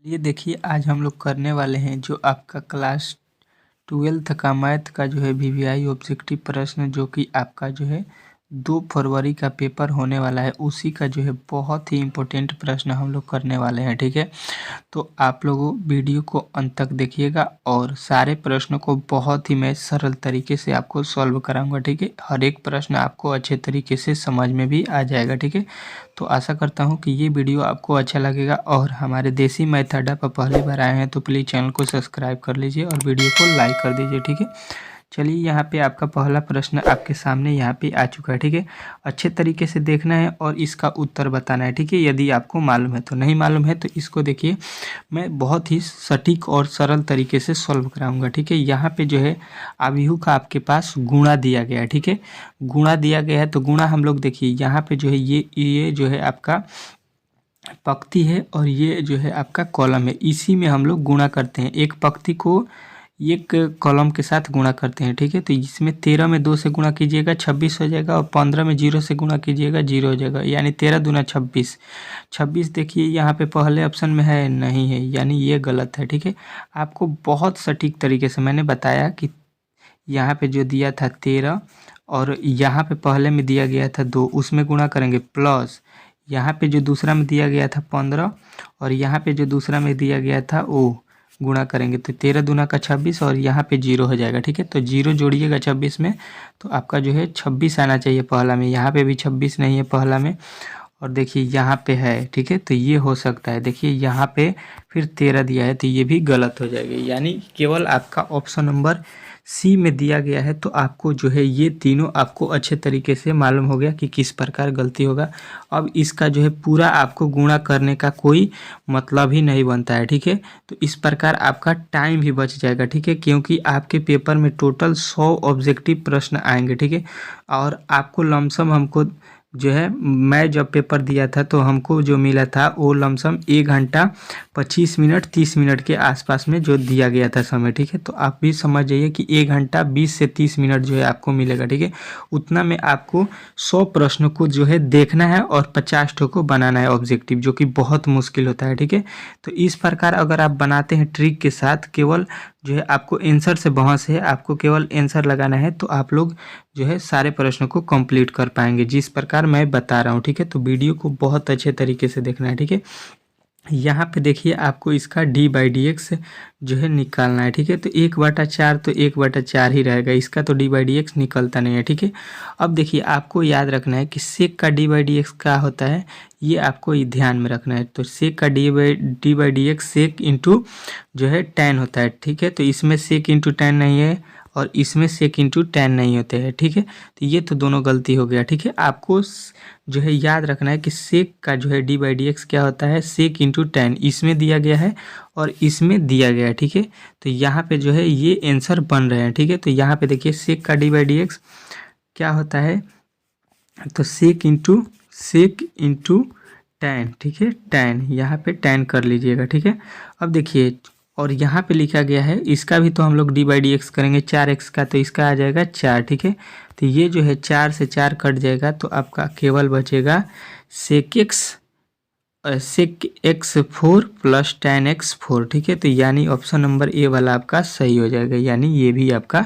ये देखिए आज हम लोग करने वाले हैं जो आपका क्लास 12th का मैथ का जो है वीवीआई ऑब्जेक्टिव प्रश्न जो कि आपका जो है 2 फरवरी का पेपर होने वाला है उसी का जो है बहुत ही इम्पोर्टेंट प्रश्न हम लोग करने वाले हैं। ठीक है, तो आप लोगों वीडियो को अंत तक देखिएगा और सारे प्रश्नों को बहुत ही मैं सरल तरीके से आपको सॉल्व कराऊंगा। ठीक है, हर एक प्रश्न आपको अच्छे तरीके से समझ में भी आ जाएगा। ठीक है, तो आशा करता हूं कि ये वीडियो आपको अच्छा लगेगा और हमारे देसी मैथ अड्डा पर पहली बार आए हैं तो प्लीज़ चैनल को सब्सक्राइब कर लीजिए और वीडियो को लाइक कर दीजिए। ठीक है, चलिए यहाँ पे आपका पहला प्रश्न आपके सामने यहाँ पे आ चुका है। ठीक है, अच्छे तरीके से देखना है और इसका उत्तर बताना है। ठीक है, यदि आपको मालूम है तो, नहीं मालूम है तो इसको देखिए मैं बहुत ही सटीक और सरल तरीके से सॉल्व कराऊंगा। ठीक है, यहाँ पे जो है अवयव का आपके पास गुणा दिया गया है। ठीक है, गुणा दिया गया है तो गुणा हम लोग देखिए यहाँ पे जो है ये जो है आपका पंक्ति है और ये जो है आपका कॉलम है, इसी में हम लोग गुणा करते हैं। एक पंक्ति को एक कॉलम के साथ गुणा करते हैं। ठीक है, तो इसमें 13 में 2 से गुणा कीजिएगा 26 हो जाएगा और 15 में 0 से गुणा कीजिएगा 0 हो जाएगा, यानी 13 दूना 26। 26 देखिए यहाँ पे पहले ऑप्शन में है, नहीं है, यानी ये गलत है। ठीक है, आपको बहुत सटीक तरीके से मैंने बताया कि यहाँ पे जो दिया था 13 और यहाँ पे पहले में दिया गया था 2, उसमें गुणा करेंगे प्लस यहाँ पे जो दूसरा में दिया गया था 15 और यहाँ पे जो दूसरा में दिया गया था वो गुणा करेंगे तो 13 दूना का 26 और यहाँ पे 0 हो जाएगा। ठीक है, तो 0 जोड़िएगा 26 में तो आपका जो है 26 आना चाहिए पहला में, यहाँ पे भी 26 नहीं है पहला में और देखिए यहाँ पे है। ठीक है, तो ये हो सकता है, देखिए यहाँ पे फिर 13 दिया है तो ये भी गलत हो जाएगा, यानी केवल आपका ऑप्शन नंबर सी में दिया गया है। तो आपको जो है ये तीनों आपको अच्छे तरीके से मालूम हो गया कि किस प्रकार गलती होगा। अब इसका जो है पूरा आपको गुणा करने का कोई मतलब ही नहीं बनता है। ठीक है, तो इस प्रकार आपका टाइम भी बच जाएगा। ठीक है, क्योंकि आपके पेपर में टोटल 100 ऑब्जेक्टिव प्रश्न आएंगे। ठीक है, और आपको लमसम हमको जो है, मैं जब पेपर दिया था तो हमको जो मिला था वो लमसम 1 घंटा 25 मिनट 30 मिनट के आसपास में जो दिया गया था समय। ठीक है, तो आप भी समझ जाइए कि 1 घंटा 20 से 30 मिनट जो है आपको मिलेगा। ठीक है, उतना में आपको 100 प्रश्नों को जो है देखना है और 50 ठो को बनाना है ऑब्जेक्टिव, जो कि बहुत मुश्किल होता है। ठीक है, तो इस प्रकार अगर आप बनाते हैं ट्रिक के साथ, केवल जो है आपको आंसर से बहस है, आपको केवल आंसर लगाना है तो आप लोग जो है सारे प्रश्नों को कंप्लीट कर पाएंगे जिस प्रकार मैं बता रहा हूँ। ठीक है, तो वीडियो को बहुत अच्छे तरीके से देखना है। ठीक है, यहाँ पे देखिए आपको इसका d/dx जो है निकालना है। ठीक है, तो 1/4 तो 1/4 ही रहेगा, इसका तो d/dx निकलता नहीं है। ठीक है, अब देखिए आपको याद रखना है कि सेक का d/dx क्या होता है, ये आपको ध्यान में रखना है। तो सेक का d/dx सेक इंटू जो है tan होता है। ठीक है, तो इसमें सेक इंटू tan नहीं है और इसमें सेक इंटू tan नहीं होते हैं। ठीक है, तो ये तो दोनों गलती हो गया। ठीक है, आपको जो है याद रखना है कि सेक का जो है d/dx क्या होता है, सेक इंटू tan, इसमें दिया गया है और इसमें दिया गया है। ठीक है, तो यहाँ पे जो है ये आंसर बन रहे हैं। ठीक है, तो यहाँ पे देखिए सेक का d/dx क्या होता है, तो सेक इंटू tan। ठीक है, tan यहाँ पे tan कर लीजिएगा। ठीक है, अब देखिए और यहाँ पे लिखा गया है, इसका भी तो हम लोग d/dx करेंगे 4x का, तो इसका आ जाएगा 4। ठीक है, तो ये जो है 4 से 4 कट जाएगा तो आपका केवल बचेगा सेक x4 प्लस tan x4। ठीक है, तो यानी ऑप्शन नंबर ए वाला आपका सही हो जाएगा, यानी ये भी आपका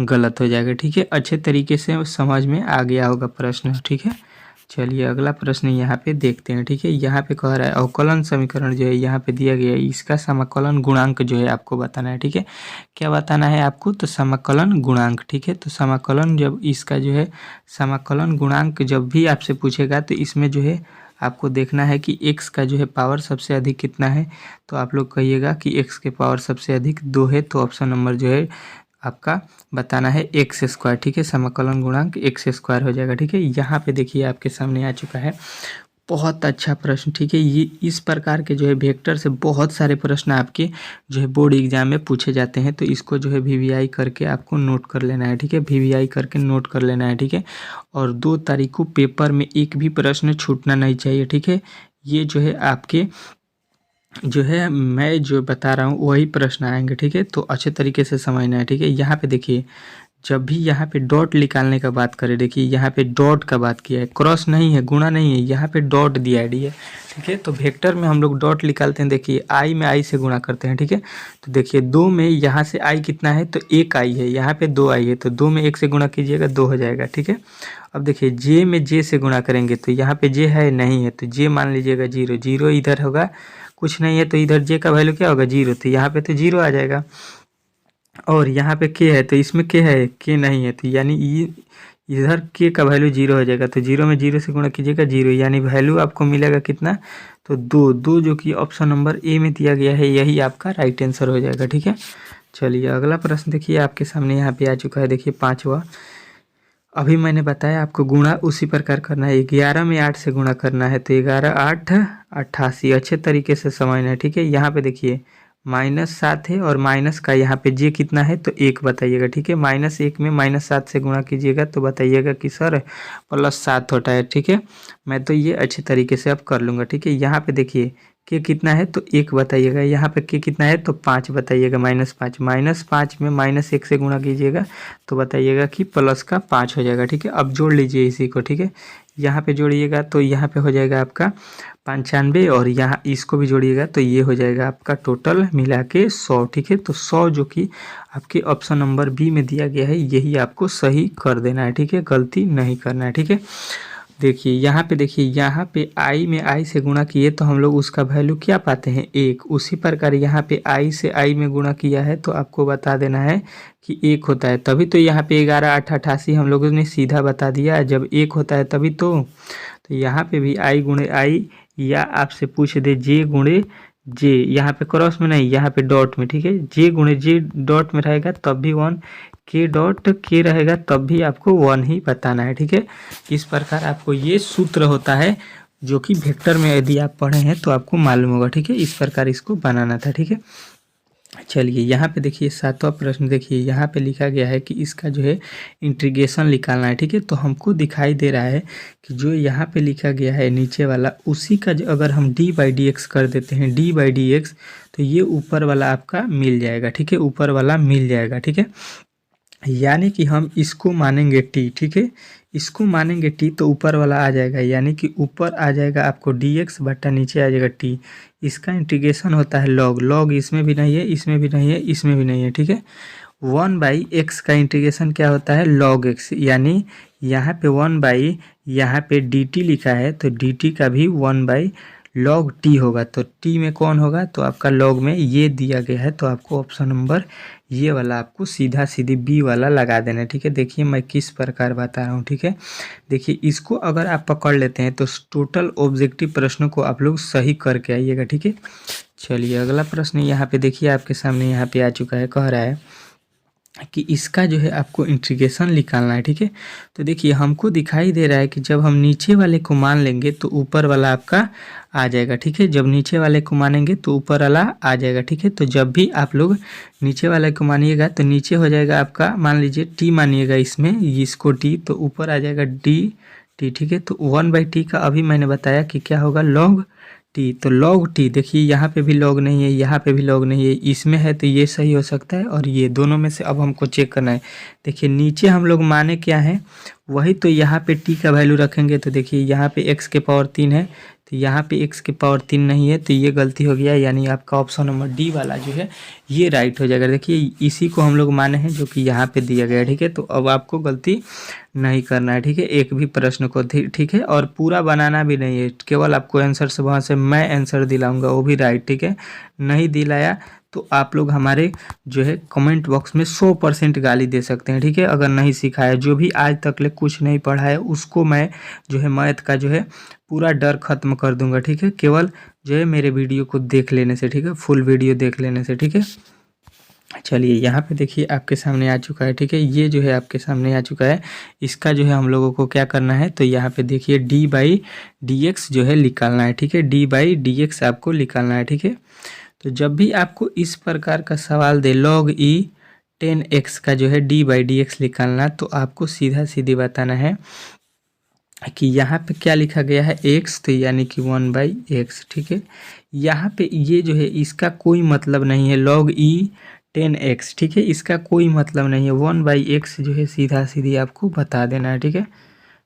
गलत हो जाएगा। ठीक है, अच्छे तरीके से समझ में आ गया होगा प्रश्न। ठीक है, चलिए अगला प्रश्न यहाँ पे देखते हैं। ठीक है, यहाँ पे कह रहा है अवकलन समीकरण जो है यहाँ पे दिया गया है, इसका समाकलन गुणांक जो है आपको बताना है। ठीक है, क्या बताना है आपको, तो समाकलन गुणांक। ठीक है, तो समाकलन जब इसका जो है समाकलन गुणांक जब भी आपसे पूछेगा तो इसमें जो है आपको देखना है कि x का जो है पावर सबसे अधिक कितना है, तो आप लोग कहिएगा कि x के पावर सबसे अधिक 2 है, तो ऑप्शन नंबर जो है आपका बताना है x²। ठीक है, समाकलन गुणांक x² हो जाएगा। ठीक है, यहाँ पे देखिए आपके सामने आ चुका है बहुत अच्छा प्रश्न। ठीक है, ये इस प्रकार के जो है वेक्टर से बहुत सारे प्रश्न आपके जो है बोर्ड एग्जाम में पूछे जाते हैं, तो इसको जो है वीवीआई करके आपको नोट कर लेना है। ठीक है, वीवीआई करके नोट कर लेना है। ठीक है, और 2 तारीख को पेपर में एक भी प्रश्न छूटना नहीं चाहिए। ठीक है, ये जो है आपके जो है मैं जो बता रहा हूँ वही प्रश्न आएंगे। ठीक है, तो अच्छे तरीके से समझना है। ठीक है, यहाँ पे देखिए जब भी यहाँ पे डॉट निकालने का बात करें, देखिए यहाँ पे डॉट का बात किया है, क्रॉस नहीं है, गुणा नहीं है, यहाँ पे डॉट दिया है डी है, ठीक है। तो वेक्टर में हम लोग डॉट निकालते हैं, देखिए आई में आई से गुणा करते हैं, ठीक है। तो देखिए 2 में यहाँ से आई कितना है, तो 1 आई है, यहाँ पे 2 आई है, तो 2 में 1 से गुणा कीजिएगा 2 हो जाएगा, ठीक है। अब देखिए जे में जे से गुणा करेंगे, तो यहाँ पे जे है नहीं है, तो जे मान लीजिएगा 0, 0 इधर होगा, कुछ नहीं है, तो इधर जे का वैल्यू क्या होगा 0, तो यहाँ पे तो 0 आ जाएगा। और यहाँ पे के है, तो इसमें के है, के नहीं है, तो यानी इधर के का वैल्यू 0 हो जाएगा, तो 0 में 0 से गुणा कीजिएगा 0, यानी वैल्यू आपको मिलेगा कितना, तो 2 जो कि ऑप्शन नंबर ए में दिया गया है, यही आपका राइट आंसर हो जाएगा, ठीक है। चलिए अगला प्रश्न देखिए आपके सामने यहाँ पे आ चुका है, देखिए 5वां। अभी मैंने बताया आपको गुणा उसी प्रकार करना है, 11 में 8 से गुणा करना है, तो 11 8 88 अच्छे तरीके से समझना है, ठीक है। यहाँ पे देखिए -7 है और माइनस का यहाँ पे जे कितना है, तो 1 बताइएगा, ठीक है। -1 में -7 से गुणा कीजिएगा तो बताइएगा कि सर +7 होता है, ठीक है। मैं तो ये अच्छे तरीके से अब कर लूँगा, ठीक है। यहाँ पे देखिए के कितना है, तो 1 बताइएगा, यहाँ पे के कितना है, तो 5 बताइएगा, -5 -5 में -1 से गुणा कीजिएगा तो बताइएगा कि प्लस का 5 हो जाएगा, ठीक है। अब जोड़ लीजिए इसी को, ठीक है। यहाँ पे जोड़िएगा तो यहाँ पे हो जाएगा आपका 95 और यहाँ इसको भी जोड़िएगा तो ये हो जाएगा आपका टोटल मिला के 100, ठीक है। तो 100 जो कि आपके ऑप्शन नंबर बी में दिया गया है, यही आपको सही कर देना है, ठीक है, गलती नहीं करना है, ठीक है। देखिए यहाँ पे, देखिए यहाँ पे आई में आई से गुणा किए तो हम लोग उसका वैल्यू क्या पाते हैं 1, उसी प्रकार यहाँ पे आई से आई में गुणा किया है तो आपको बता देना है कि 1 होता है, तभी तो यहाँ पे 11 8 88 हम लोगों ने सीधा बता दिया, जब 1 होता है तभी तो यहाँ पे भी आई गुणे आई, या आपसे पूछ दे जे गुणे जे, यहाँ पे क्रॉस में नहीं, यहाँ पे डॉट में, ठीक है। जे गुणे जे डॉट में रहेगा तब भी 1, के डॉट के रहेगा तब भी आपको 1 ही बताना है, ठीक है। इस प्रकार आपको ये सूत्र होता है जो कि वेक्टर में यदि आप पढ़े हैं तो आपको मालूम होगा, ठीक है। इस प्रकार इसको बनाना था, ठीक है। चलिए यहाँ पे देखिए 7वां प्रश्न, देखिए यहाँ पे लिखा गया है कि इसका जो है इंटीग्रेशन निकालना है, ठीक है। तो हमको दिखाई दे रहा है कि जो यहाँ पे लिखा गया है नीचे वाला, उसी का जो अगर हम d/dx कर देते हैं, d/dx, तो ये ऊपर वाला आपका मिल जाएगा, ठीक है, ऊपर वाला मिल जाएगा, ठीक है। यानी कि हम इसको मानेंगे t, ठीक है, इसको मानेंगे t तो ऊपर वाला आ जाएगा, यानी कि ऊपर आ जाएगा आपको dx बटा नीचे आ जाएगा t। इसका इंटीग्रेशन होता है log, log इसमें भी नहीं है, इसमें भी नहीं है, इसमें भी नहीं है, ठीक है। 1/x का इंटीग्रेशन क्या होता है log x, यानी यहाँ पे 1/ यहाँ पे dt लिखा है तो dt का भी 1/log t होगा, तो t में कौन होगा, तो आपका log में ये दिया गया है, तो आपको ऑप्शन नंबर ये वाला आपको सीधा सीधी बी वाला लगा देना है, ठीक है। देखिए मैं किस प्रकार बता रहा हूँ, ठीक है। देखिए इसको अगर आप पकड़ लेते हैं तो टोटल ऑब्जेक्टिव प्रश्नों को आप लोग सही करके आइएगा, ठीक है। चलिए अगला प्रश्न यहाँ पे देखिए आपके सामने यहाँ पे आ चुका है, कह रहा है कि इसका जो है आपको इंटीग्रेशन निकालना है, ठीक है। तो देखिए हमको दिखाई दे रहा है कि जब हम नीचे वाले को मान लेंगे तो ऊपर वाला आपका आ जाएगा, ठीक है। जब नीचे वाले को मानेंगे तो ऊपर वाला आ जाएगा, ठीक है। तो जब भी आप लोग नीचे वाले को मानिएगा तो नीचे हो जाएगा आपका, मान लीजिए टी मानिएगा इसमें, इसको टी, तो ऊपर आ जाएगा डी टी, ठीक है। तो 1/t का अभी मैंने बताया कि क्या होगा log टी, तो log टी, देखिए यहाँ पे भी log नहीं है, यहाँ पे भी log नहीं है, इसमें है तो ये सही हो सकता है, और ये दोनों में से अब हमको चेक करना है। देखिए नीचे हम लोग माने क्या है वही, तो यहाँ पे t का वैल्यू रखेंगे तो देखिए यहाँ पे x के पावर 3 है, तो यहाँ पे x के पावर 3 नहीं है, तो ये गलती हो गया, यानी आपका ऑप्शन नंबर डी वाला जो है ये राइट हो जाएगा। देखिए इसी को हम लोग माने हैं जो कि यहाँ पे दिया गया है, ठीक है। तो अब आपको गलती नहीं करना है, ठीक है, एक भी प्रश्न को, ठीक है, और पूरा बनाना भी नहीं है, केवल आपको आंसर से वहाँ से मैं आंसर दिलाऊंगा वो भी राइट, ठीक है। नहीं दिलाया तो आप लोग हमारे जो है कमेंट बॉक्स में 100% गाली दे सकते हैं, ठीक है। अगर नहीं सिखाया, जो भी आज तक ले कुछ नहीं पढ़ा है उसको मैं जो है मैथ का जो है पूरा डर खत्म कर दूंगा, ठीक है, केवल जो है मेरे वीडियो को देख लेने से, ठीक है, फुल वीडियो देख लेने से, ठीक है। चलिए यहाँ पे देखिए आपके सामने आ चुका है, ठीक है, ये जो है आपके सामने आ चुका है, इसका जो है हम लोगों को क्या करना है, तो यहाँ पे देखिए d/dx जो है निकालना है, ठीक है, d/dx आपको निकालना है, ठीक है। तो जब भी आपको इस प्रकार का सवाल दे log e 10x का जो है d/dx निकालना, तो आपको सीधा सीधी बताना है कि यहाँ पे क्या लिखा गया है x, तो यानी कि 1/x, ठीक है। यहाँ पे ये जो है इसका कोई मतलब नहीं है, log e 10x, ठीक है। इसका कोई मतलब नहीं है, 1/x जो है सीधा सीधी आपको बता देना है, ठीक है।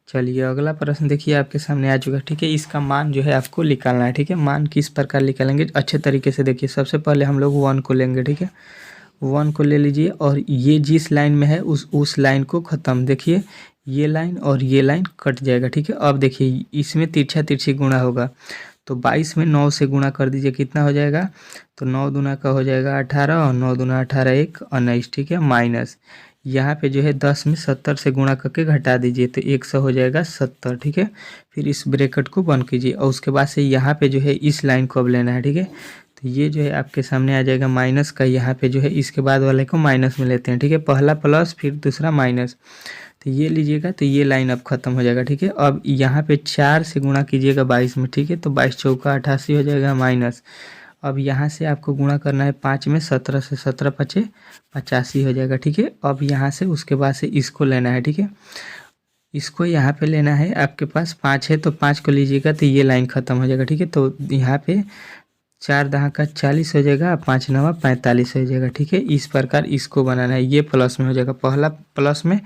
चलिए अगला प्रश्न देखिए आपके सामने आ चुका है, ठीक है। इसका मान जो है आपको निकालना है, ठीक है। मान किस प्रकार निकालेंगे अच्छे तरीके से देखिए। सबसे पहले हम लोग 1 को लेंगे, ठीक है। 1 को ले लीजिए और ये जिस लाइन में है उस लाइन को ख़त्म, देखिए ये लाइन और ये लाइन कट जाएगा, ठीक है। अब देखिए इसमें तिरछा तिरछी गुणा होगा, तो 22 में 9 से गुणा कर दीजिए, कितना हो जाएगा, तो 9 दूना का हो जाएगा 18 और 9 दूना 18 1 19, ठीक है। माइनस यहाँ पे जो है 10 में 70 से गुणा करके घटा दीजिए, तो 100 हो जाएगा 70, ठीक है। फिर इस ब्रैकेट को बंद कीजिए और उसके बाद से यहाँ पे जो है इस लाइन को अब लेना है, ठीक है। तो ये जो है आपके सामने आ जाएगा माइनस का, यहाँ पे जो है इसके बाद वाले को माइनस में लेते हैं, ठीक है। पहला प्लस फिर दूसरा माइनस, तो ये लीजिएगा, तो ये लाइन अब खत्म हो जाएगा, ठीक है। अब यहाँ पे 4 से गुणा कीजिएगा 22 में, ठीक है। तो 22 चौका 88 हो जाएगा माइनस। अब यहाँ से आपको गुणा करना है 5 में, 17 से 17 पचे 85 हो जाएगा, ठीक है। अब यहाँ से उसके बाद से इसको लेना है, ठीक है। इसको यहाँ पे लेना है, आपके पास 5 है तो 5 को लीजिएगा, तो ये लाइन खत्म हो जाएगा, ठीक है। तो यहाँ पे 4 दहा का 40 हो जाएगा, 5 नवा 45 हो जाएगा, ठीक है। इस प्रकार इसको बनाना है, ये प्लस में हो जाएगा, पहला प्लस में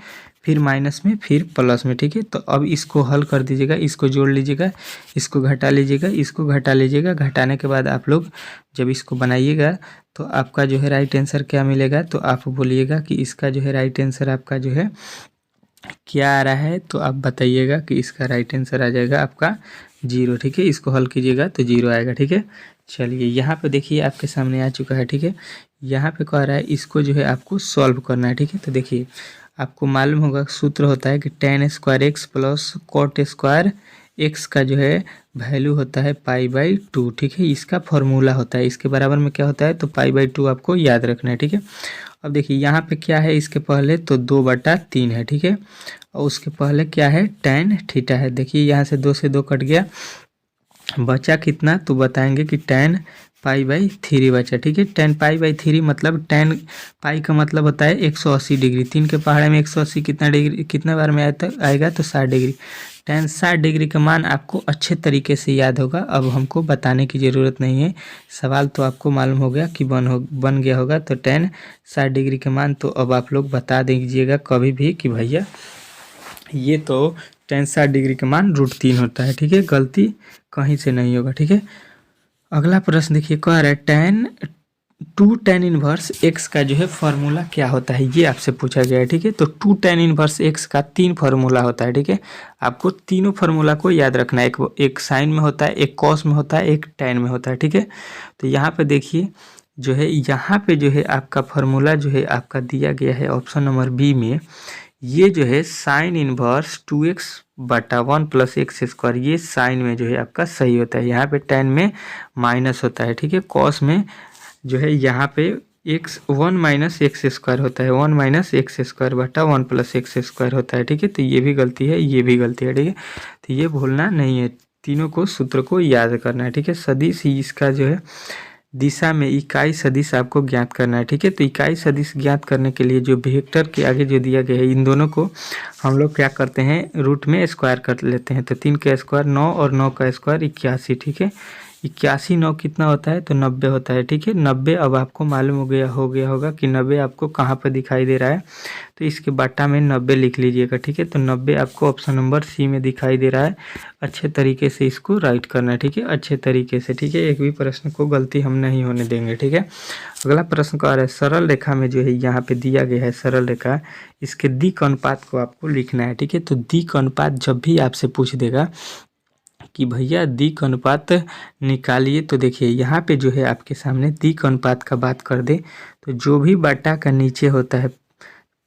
फिर माइनस में फिर प्लस में, ठीक है। तो अब इसको हल कर दीजिएगा, इसको जोड़ लीजिएगा, इसको घटा लीजिएगा, इसको घटा लीजिएगा। घटाने के बाद आप लोग जब इसको बनाइएगा तो आपका जो है राइट आंसर क्या मिलेगा, तो आप बोलिएगा कि इसका जो है राइट आंसर आपका जो है क्या आ रहा है, तो आप बताइएगा कि इसका राइट आंसर आ जाएगा आपका 0, ठीक है। इसको हल कीजिएगा तो 0 आएगा, ठीक है। चलिए यहाँ पे देखिए आपके सामने आ चुका है, ठीक है। यहाँ पे कह रहा है इसको जो है आपको सॉल्व करना है, ठीक है। तो देखिए आपको मालूम होगा सूत्र होता है कि tan square X plus cot square X का जो है वैल्यू होता है π/2, ठीक है। इसका फॉर्मूला होता है, इसके बराबर में क्या होता है, तो π/2 आपको याद रखना है, ठीक है। अब देखिए यहाँ पे क्या है, इसके पहले तो 2/3 है, ठीक है। और उसके पहले क्या है, tan थीटा है। देखिए यहाँ से 2 से 2 कट गया, बचा कितना, तो बताएंगे कि tan π/3 बचा, ठीक है। tan π/3 मतलब tan पाई का मतलब होता है 180 डिग्री। 3 के पहाड़े में 180 कितना डिग्री, कितना बार में आएगा, तो 60 डिग्री। tan 60 डिग्री का मान आपको अच्छे तरीके से याद होगा, अब हमको बताने की ज़रूरत नहीं है। सवाल तो आपको मालूम हो गया कि बन गया होगा। तो tan 60 डिग्री का मान तो अब आप लोग बता दीजिएगा कभी भी कि भैया ये तो tan 60 डिग्री का मान √3 होता है, ठीक है। गलती कहीं से नहीं होगा, ठीक है। अगला प्रश्न देखिए, कह रहा है tan इनवर्स x का जो है फॉर्मूला क्या होता है, ये आपसे पूछा गया है, ठीक है। तो tan इनवर्स x का 3 फार्मूला होता है, ठीक है। आपको तीनों फार्मूला को याद रखना है, एक साइन में होता है, एक कॉस में होता है, एक tan में होता है, ठीक है। तो यहाँ पे देखिए जो है, यहाँ पे जो है आपका फार्मूला जो है आपका दिया गया है ऑप्शन नंबर बी में। ये जो है साइन इनवर्स 2x/1 + x², ये साइन में जो है आपका सही होता है। यहाँ पे tan में माइनस होता है, ठीक है। कॉस में जो है यहाँ पे 1 - x² होता है, 1 - x²/1 + x² होता है, ठीक है। तो ये भी गलती है, ये भी गलती है, ठीक है। तो ये भूलना नहीं है, तीनों को सूत्र को याद करना है, ठीक है। सदिश ही इसका जो है दिशा में इकाई सदिश आपको ज्ञात करना है, ठीक है। तो इकाई सदिश ज्ञात करने के लिए जो वेक्टर के आगे जो दिया गया है, इन दोनों को हम लोग क्या करते हैं, रूट में स्क्वायर कर लेते हैं। तो 3 का स्क्वायर 9 और 9 का स्क्वायर 81, ठीक है। 81 9 कितना होता है, तो 90 होता है, ठीक है। 90 अब आपको मालूम हो गया होगा कि 90 आपको कहाँ पर दिखाई दे रहा है, तो इसके बाटा में 90 लिख लीजिएगा, ठीक है। तो 90 आपको ऑप्शन नंबर सी में दिखाई दे रहा है। अच्छे तरीके से इसको राइट करना है, ठीक है, अच्छे तरीके से, ठीक है। एक भी प्रश्न को गलती हम नहीं होने देंगे, ठीक है। अगला प्रश्न कह रहा है सरल रेखा में जो है यहाँ पे दिया गया है सरल रेखा, इसके दिक् अनुपात को आपको लिखना है, ठीक है। तो दिक् अनुपात जब भी आपसे पूछ देगा कि भैया दिक् अनुपात निकालिए, तो देखिए यहाँ पे जो है आपके सामने दिक् अनुपात का बात कर दे, तो जो भी बटा का नीचे होता है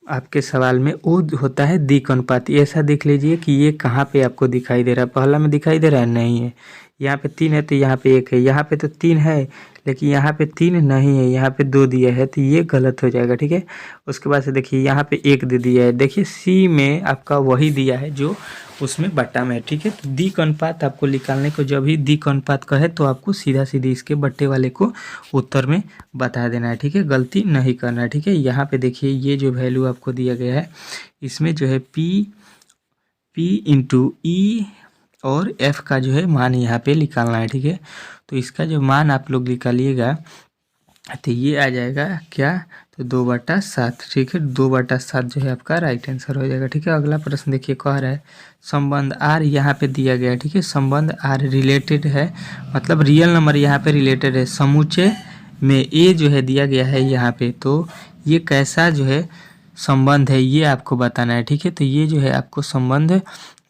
आपके सवाल में वो होता है दिक् अनुपात। ऐसा देख लीजिए कि ये कहाँ पे आपको दिखाई दे रहा है, पहला में दिखाई दे रहा है, नहीं है। यहाँ पे 3 है तो यहाँ पे 1 है, यहाँ पे तो 3 है लेकिन यहाँ पे 3 नहीं है, यहाँ पे 2 दिया है, तो ये गलत हो जाएगा, ठीक है। उसके बाद से देखिए यहाँ पे 1 दे दिया है, देखिए सी में आपका वही दिया है जो उसमें बट्टा में है, ठीक है। तो दिक् अनुपात आपको निकालने को जब भी दिक् अनुपात कहे तो आपको सीधा सीधी इसके बट्टे वाले को उत्तर में बता देना है, ठीक है, गलती नहीं करना है, ठीक है। यहाँ पे देखिए ये जो वैल्यू आपको दिया गया है इसमें जो है P × E और F का जो है मान यहाँ पे निकालना है, ठीक है। तो इसका जो मान आप लोग निकालिएगा तो ये आ जाएगा क्या, तो 2/7, ठीक है। 2/7 जो है आपका राइट आंसर हो जाएगा, ठीक है। अगला प्रश्न देखिए, कह रहा है संबंध आर यहाँ पे दिया गया है, ठीक है। संबंध आर रिलेटेड है, मतलब रियल नंबर यहाँ पे रिलेटेड है समुच्चय में ए जो है दिया गया है यहाँ पे, तो ये कैसा जो है संबंध है ये आपको बताना है, ठीक है। तो ये जो है आपको संबंध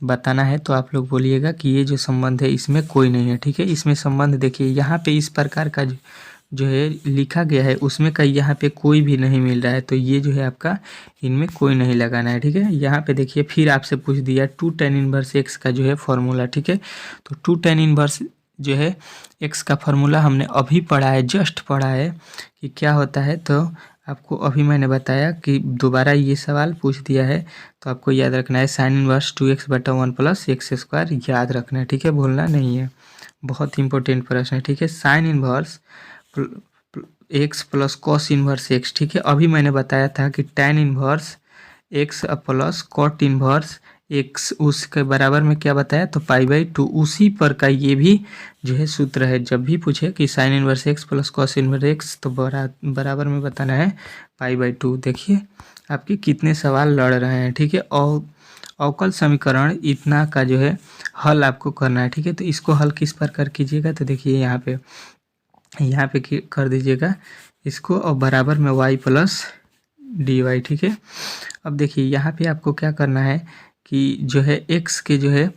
बताना है, तो आप लोग बोलिएगा कि ये जो संबंध है इसमें कोई नहीं है, ठीक है। इसमें संबंध देखिए यहाँ पे इस प्रकार का जो है लिखा गया है उसमें कहीं यहाँ पे कोई भी नहीं मिल रहा है, तो ये जो है आपका इनमें कोई नहीं लगाना है, ठीक है। यहाँ पे देखिए फिर आपसे पूछ दिया 2 tan इनवर्स एक्स का जो है फॉर्मूला, ठीक है। तो 2 tan इनवर्स जो है एक्स का फॉर्मूला हमने अभी पढ़ा है, जस्ट पढ़ा है कि क्या होता है, तो आपको अभी मैंने बताया कि दोबारा ये सवाल पूछ दिया है, तो आपको याद रखना है साइन इनवर्स 2x/1 + x² याद रखना है, ठीक है, भूलना नहीं है। बहुत इंपॉर्टेंट प्रश्न है, ठीक है। Sine inverse X plus cos inverse X, ठीक है। अभी मैंने बताया था कि tan inverse X plus cot inverse X उसके बराबर में क्या बताया, तो π/2। उसी पर का ये भी जो है सूत्र है, जब भी पूछे कि sign inverse X plus cos inverse x, तो बराबर में बताना है π/2। देखिए आपके कितने सवाल लड़ रहे हैं, ठीक है। और अवकल समीकरण इतना का जो है हल आपको करना है, ठीक है। तो इसको हल किस प्रकार कीजिएगा, तो देखिए यहाँ पे कर दीजिएगा इसको, और बराबर में y + dy, ठीक है। अब देखिए यहाँ पे आपको क्या करना है कि जो है x के जो है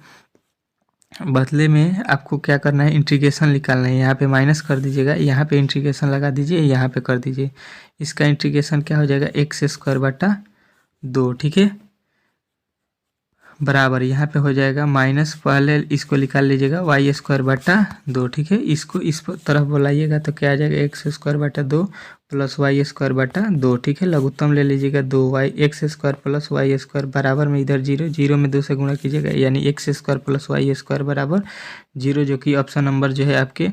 बदले में आपको क्या करना है, इंटीग्रेशन निकालना है। यहाँ पे माइनस कर दीजिएगा, यहाँ पे इंटीग्रेशन लगा दीजिए, यहाँ पे कर दीजिए। इसका इंटीग्रेशन क्या हो जाएगा, x²/2, ठीक है, बराबर यहाँ पे हो जाएगा माइनस, पहले इसको निकाल लीजिएगा y²/2, ठीक है। इसको इस तरफ बुलाइएगा तो क्या आ जाएगा, x²/2 + y²/2, ठीक है। लघुत्तम ले लीजिएगा 2y, x² + y² बराबर में इधर 0, 0 में 2 से गुणा कीजिएगा, यानी x² + y² बराबर 0, जो कि ऑप्शन नंबर जो है आपके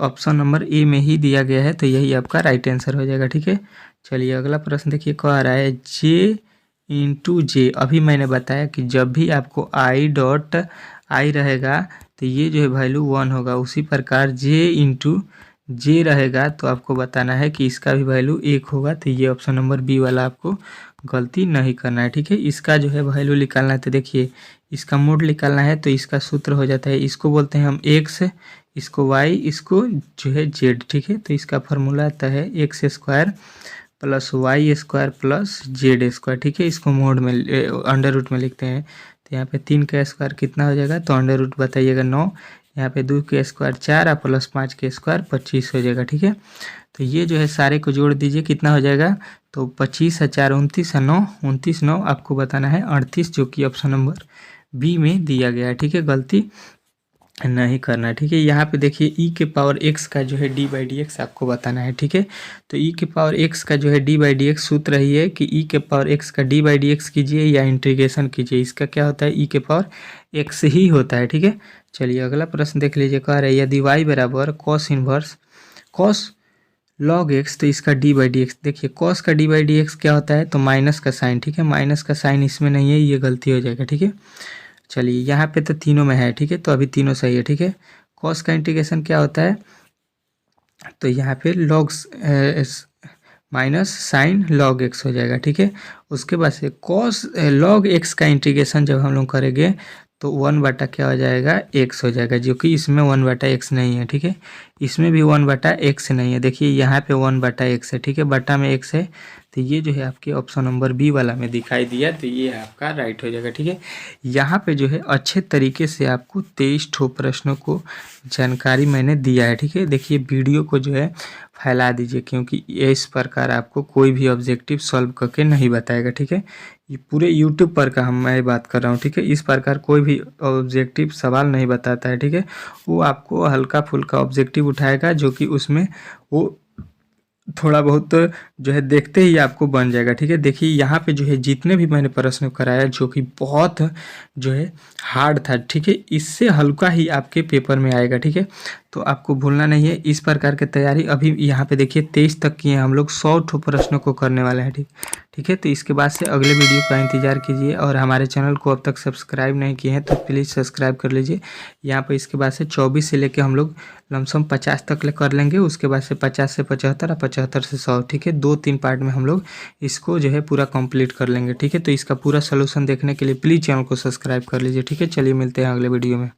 ऑप्शन नंबर ए में ही दिया गया है, तो यही आपका राइट आंसर हो जाएगा, ठीक है। चलिए अगला प्रश्न देखिए, कह रहा है j/j। अभी मैंने बताया कि जब भी आपको i रहेगा तो ये जो है वैल्यू 1 होगा, उसी प्रकार j रहेगा तो आपको बताना है कि इसका भी वैल्यू 1 होगा, तो ये ऑप्शन नंबर बी वाला आपको गलती नहीं करना है, ठीक है। इसका जो है वैल्यू निकालना है, तो देखिए इसका मोड निकालना है, तो इसका सूत्र हो जाता है, इसको बोलते हैं हम x, इसको y, इसको जो है z, ठीक है। तो इसका फॉर्मूला आता है x² + y² + z², ठीक है। इसको मोड में अंडर रूट में लिखते हैं, तो यहाँ पे 3 का स्क्वायर कितना हो जाएगा, तो अंडर रूट बताइएगा 9, यहाँ पे 2 के स्क्वायर 4 और +5 के स्क्वायर 25 हो जाएगा, ठीक है। तो ये जो है सारे को जोड़ दीजिए, कितना हो जाएगा, तो 25 और 4 29 और 9 29, 9 आपको बताना है 38, जो कि ऑप्शन नंबर बी में दिया गया है, ठीक है। गलती नहीं करना है, ठीक है। यहाँ पे देखिए e⁻x का जो है d/dx आपको बताना है, ठीक है। तो e⁻x का जो है d/dx सूत्र रही है कि e⁻x का d/dx कीजिए या इंटीग्रेशन कीजिए, इसका क्या होता है, e⁻x ही होता है, ठीक है। चलिए अगला प्रश्न देख लीजिए, कह रहा है यदि y बराबर cos inverse cos log x, तो इसका d/dx, देखिए cos का d/dx क्या होता है, तो माइनस का साइन, ठीक है। माइनस का साइन इसमें नहीं है, ये गलती हो जाएगा, ठीक है। चलिए यहाँ पे तो तीनों में है, ठीक है, तो अभी तीनों सही है, ठीक है। कॉस का इंटीग्रेशन क्या होता है, तो यहाँ पे logs minus sine log x हो जाएगा, ठीक है। उसके बाद से कॉस log x का इंटीग्रेशन जब हम लोग करेंगे तो 1 क्या हो जाएगा, x हो जाएगा, जो कि इसमें 1/x नहीं है, ठीक है। इसमें भी 1/x नहीं है, देखिए यहाँ पे 1/x है, ठीक है, बटा में x है, तो ये जो है आपके ऑप्शन नंबर बी वाला में दिखाई दिया, तो ये आपका राइट हो जाएगा, ठीक है। यहाँ पे जो है अच्छे तरीके से आपको 23 ठो प्रश्नों को जानकारी मैंने दिया है, ठीक है। देखिए वीडियो को जो है फैला दीजिए, क्योंकि इस प्रकार आपको कोई भी ऑब्जेक्टिव सॉल्व करके नहीं बताएगा, ठीक है। ये पूरे यूट्यूब पर का मैं बात कर रहा हूँ, ठीक है। इस प्रकार कोई भी ऑब्जेक्टिव सवाल नहीं बताता है, ठीक है। वो आपको हल्का फुल्का ऑब्जेक्टिव उठाएगा, जो कि उसमें वो थोड़ा बहुत जो है देखते ही आपको बन जाएगा, ठीक है। देखिए यहाँ पे जो है जितने भी मैंने प्रश्न कराया, जो कि बहुत जो है हार्ड था, ठीक है, इससे हल्का ही आपके पेपर में आएगा, ठीक है। तो तो आपको भूलना नहीं है। इस प्रकार की तैयारी अभी यहाँ पे देखिए 23 तक की है हम लोग, 100 ठो प्रश्नों को करने वाले हैं। ठीक है, तो इसके बाद से अगले वीडियो का इंतजार कीजिए और हमारे चैनल को अब तक सब्सक्राइब नहीं किए हैं तो प्लीज़ सब्सक्राइब कर लीजिए। यहाँ पे इसके बाद से 24 से लेके हम लोग लमसम 50 तक कर लेंगे, उसके बाद से 50 से 75 और 75 से 100। ठीक है, 2-3 पार्ट में हम लोग इसको जो है पूरा कंप्लीट कर लेंगे। ठीक है, तो इसका पूरा सोल्यूशन देखने के लिए प्लीज़ चैनल को सब्सक्राइब कर लीजिए। ठीक है, चलिए मिलते हैं अगले वीडियो में।